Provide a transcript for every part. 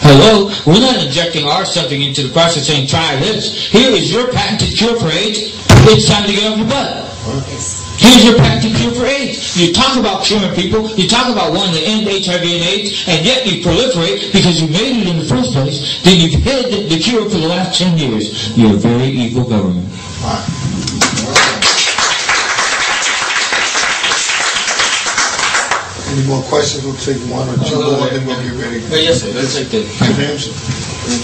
Hello? We're not injecting something into the process saying, try this. Here is your patented cure for AIDS. It's time to get off your butt. Here's your patented cure for AIDS. You talk about curing people. You talk about wanting to end HIV and AIDS, and yet you proliferate because you made it in the first place. Then you've hid the cure for the last 10 years. You're a very evil government. Any more questions? We'll take one or two more, and then we'll get ready. Yes, sir. Let's take that.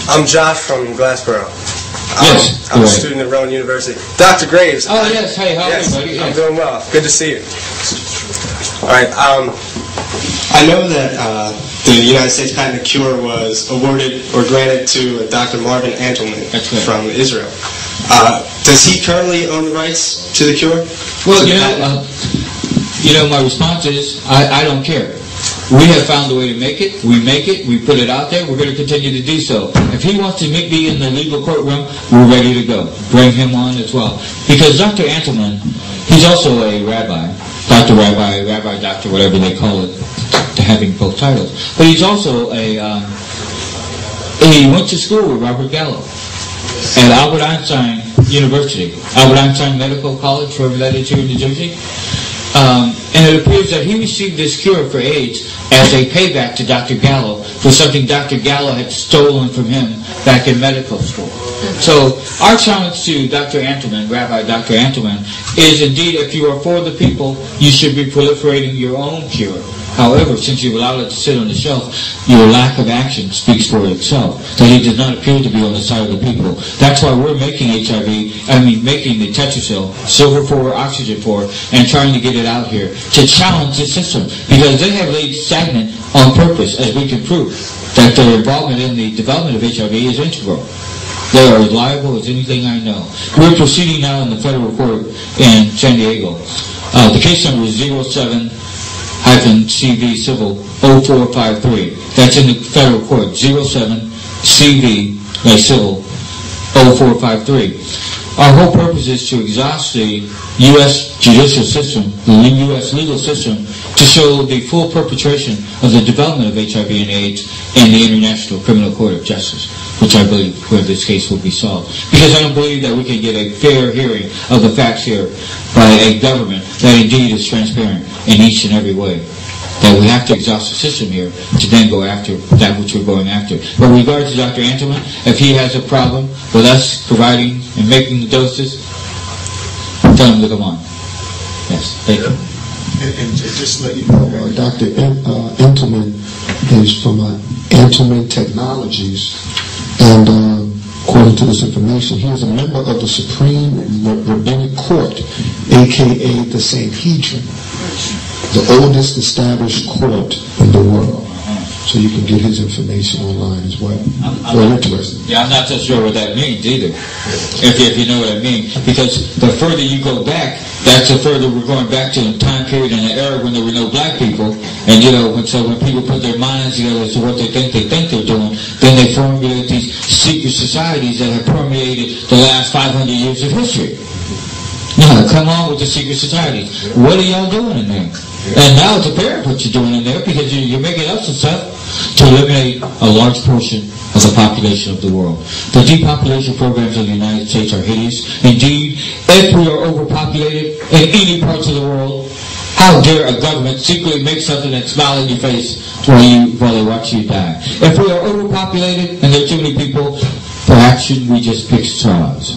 I'm Josh from Glassboro. Yes. I'm a student at Rowan University. Dr. Graves. Oh, yes. Hey, how are you, buddy? I'm doing well. Good to see you. All right. I know that the United States patent cure was awarded or granted to Dr. Marvin Antelman from Israel. Does he currently own the rights to the cure? Well, my response is, I don't care. We have found a way to make it. We make it. We put it out there. We're going to continue to do so. If he wants to meet me in the legal courtroom, we're ready to go. Bring him on as well. Because Dr. Antelman, he's also a rabbi. Dr. Rabbi, Rabbi Doctor, whatever they call it, to having both titles. But he's also he went to school with Robert Gallo at Albert Einstein University, Albert Einstein Medical College, wherever that is here in New Jersey. And it appears that he received this cure for AIDS as a payback to Dr. Gallo for something Dr. Gallo had stolen from him back in medical school. So our challenge to Dr. Antelman, Rabbi Dr. Antelman, is indeed if you are for the people, you should be proliferating your own cure. However, since you've allowed it to sit on the shelf, your lack of action speaks for itself. That he does not appear to be on the side of the people. That's why we're making making the Tetracell, Silver 4, Oxygen 4, and trying to get it out here to challenge the system. Because they have laid stagnant on purpose, as we can prove, that their involvement in the development of HIV is integral. They are as liable as anything I know. We're proceeding now in the federal court in San Diego. The case number is 07-CV Civil 0453. That's in the federal court, 07-CV Civil 0453. Our whole purpose is to exhaust the U.S. judicial system, the U.S. legal system, to show the full perpetration of the development of HIV and AIDS in the International Criminal Court of Justice, which I believe where this case will be solved. Because I don't believe that we can get a fair hearing of the facts here by a government that indeed is transparent in each and every way. That we have to exhaust the system here to then go after that which we're going after. But with regard to Dr. Antelman, if he has a problem with us providing and making the doses, tell him to come on. Yes, thank you. And just to let you know, Dr. Antelman is from Antelman Technologies, and according to this information, he is a member of the Supreme Rabbinic Court, a.k.a. the Sanhedrin, the oldest established court in the world. So you can get his information online as well. Very interesting. Yeah, I'm not so sure what that means either, if you know what I mean. Because the further you go back, that's the further we're going back to the time period and the era when there were no black people. And so when people put their minds together as to what they think they're doing, then they formulate these secret societies that have permeated the last 500 years of history. Now, come on with the secret societies. What are y'all doing in there? And now it's apparent what you're doing in there, because you're making up some stuff to eliminate a large portion of the population of the world. The depopulation programs of the United States are hideous. Indeed, if we are overpopulated in any parts of the world, how dare a government secretly make something and smile in your face while they watch you die? If we are overpopulated and there are too many people, perhaps shouldn't we just pick straws?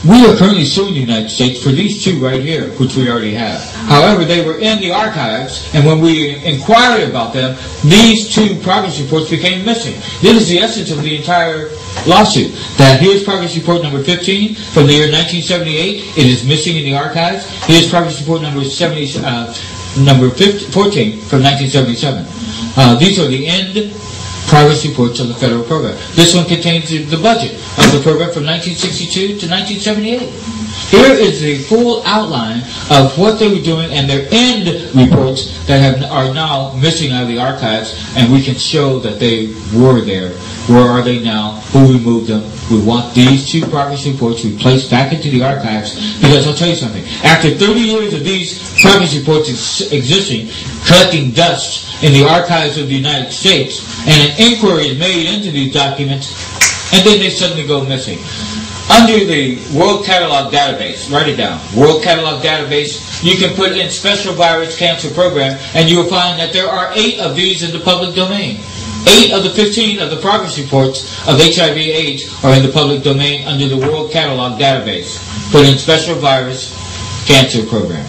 We are currently suing the United States for these two right here, which we already have. However, they were in the archives, and when we inquired about them, these two progress reports became missing. This is the essence of the entire lawsuit. That here's progress report number 15 from the year 1978. It is missing in the archives. Here's progress report number 14 from 1977. These are the end progress reports of the federal program. This one contains the budget of the program from 1962 to 1978. Here is the full outline of what they were doing and their end reports that are now missing out of the archives, and we can show that they were there. Where are they now? Who removed them? We want these 2 progress reports replaced back into the archives, because I'll tell you something. After 30 years of these progress reports existing, collecting dust in the archives of the United States, and an inquiry is made into these documents, and then they suddenly go missing. Under the World Catalog Database, write it down, World Catalog Database, you can put in Special Virus Cancer Program, and you will find that there are 8 of these in the public domain. 8 of the 15 of the progress reports of HIV/AIDS are in the public domain under the World Catalog Database. Put in Special Virus Cancer Program.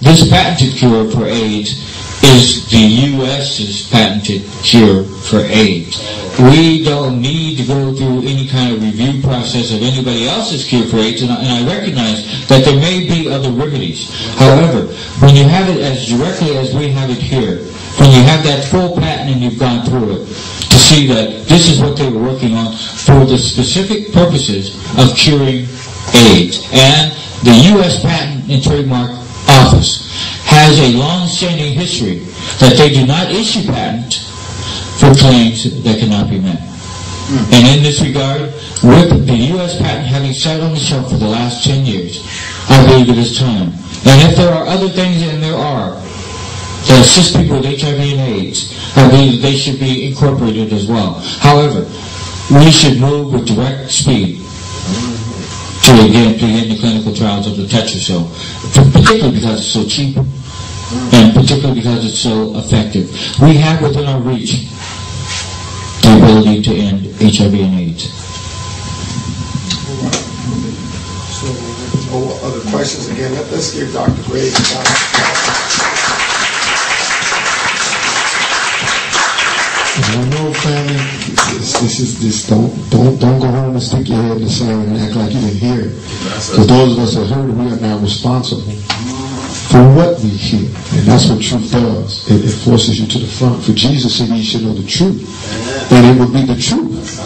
This patented cure for AIDS is the U.S.'s patented cure for AIDS. We don't need to go through any kind of review process of anybody else's cure for AIDS, and I recognize that there may be other remedies. However, when you have it as directly as we have it here, when you have that full patent and you've gone through it, to see that this is what they were working on for the specific purposes of curing AIDS. And the U.S. Patent and Trademark Office has a long-standing history that they do not issue patents for claims that cannot be met. And in this regard, with the U.S. patent having sat on the shelf for the last 10 years, I believe it is time. And if there are other things, and there are, that assist people with HIV and AIDS, I believe that they should be incorporated as well. However, we should move with direct speed to begin the clinical trials of the Tetrasil, particularly because it's so cheap, and particularly because it's so effective. We have within our reach the ability to end HIV and AIDS. So, no other questions? Again, let's give Dr. Boyd a shout out. I know, family, don't go home and stick your head in the sand and act like you didn't hear it. For those of us that heard it, we are now responsible for what we hear. And that's what truth does. It forces you to the front. For Jesus said you should know the truth. And it will be the truth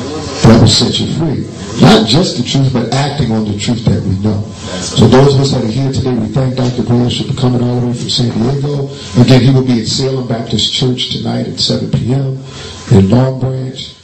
that will set you free. Not just the truth, but acting on the truth that we know. So those of us that are here today, we thank Dr. Boyd for coming all the way from San Diego. Again, he will be at Salem Baptist Church tonight at 7 p.m. in Long Branch.